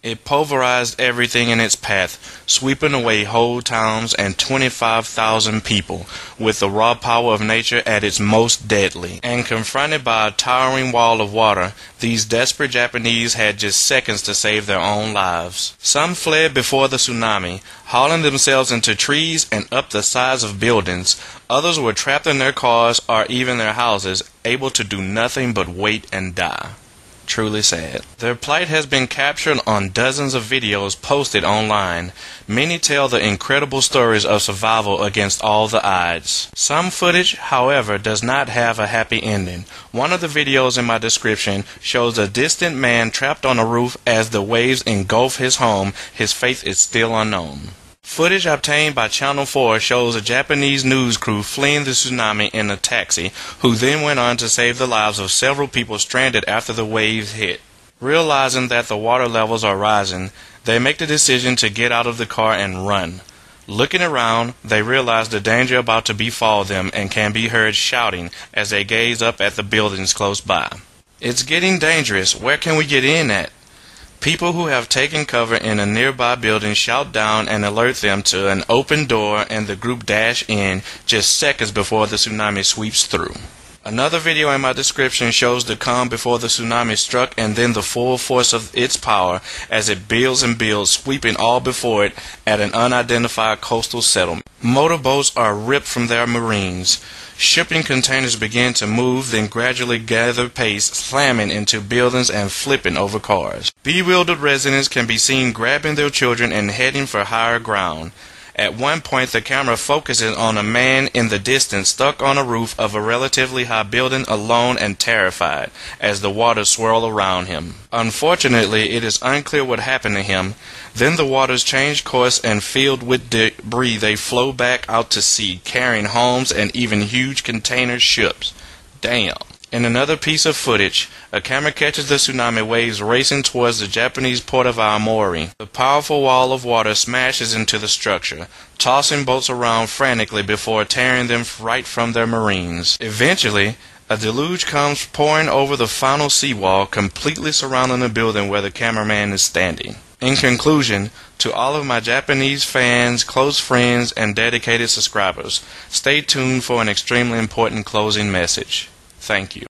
It pulverized everything in its path, sweeping away whole towns and 25,000 people, with the raw power of nature at its most deadly. And confronted by a towering wall of water, these desperate Japanese had just seconds to save their own lives. Some fled before the tsunami, hauling themselves into trees and up the sides of buildings. Others were trapped in their cars or even their houses, able to do nothing but wait and die. Truly sad. Their plight has been captured on dozens of videos posted online. Many tell the incredible stories of survival against all the odds. Some footage, however, does not have a happy ending. One of the videos in my description shows a distant man trapped on a roof as the waves engulf his home. His fate is still unknown. Footage obtained by Channel 4 shows a Japanese news crew fleeing the tsunami in a taxi, who then went on to save the lives of several people stranded after the waves hit. Realizing that the water levels are rising, they make the decision to get out of the car and run. Looking around, they realize the danger about to befall them and can be heard shouting as they gaze up at the buildings close by. "It's getting dangerous. Where can we get in at?" People who have taken cover in a nearby building shout down and alert them to an open door, and the group dash in just seconds before the tsunami sweeps through. Another video in my description shows the calm before the tsunami struck and then the full force of its power as it builds and builds, sweeping all before it at an unidentified coastal settlement. Motorboats are ripped from their moorings. Shipping containers begin to move, then gradually gather pace, slamming into buildings and flipping over cars. Bewildered residents can be seen grabbing their children and heading for higher ground. At one point, the camera focuses on a man in the distance stuck on a roof of a relatively high building, alone and terrified, as the waters swirl around him. Unfortunately, it is unclear what happened to him. Then the waters change course, and filled with debris, they flow back out to sea, carrying homes and even huge container ships. Damn. In another piece of footage, a camera catches the tsunami waves racing towards the Japanese port of Aomori. The powerful wall of water smashes into the structure, tossing boats around frantically before tearing them right from their moorings. Eventually, a deluge comes pouring over the final seawall, completely surrounding the building where the cameraman is standing. In conclusion, to all of my Japanese fans, close friends, and dedicated subscribers, stay tuned for an extremely important closing message. Thank you.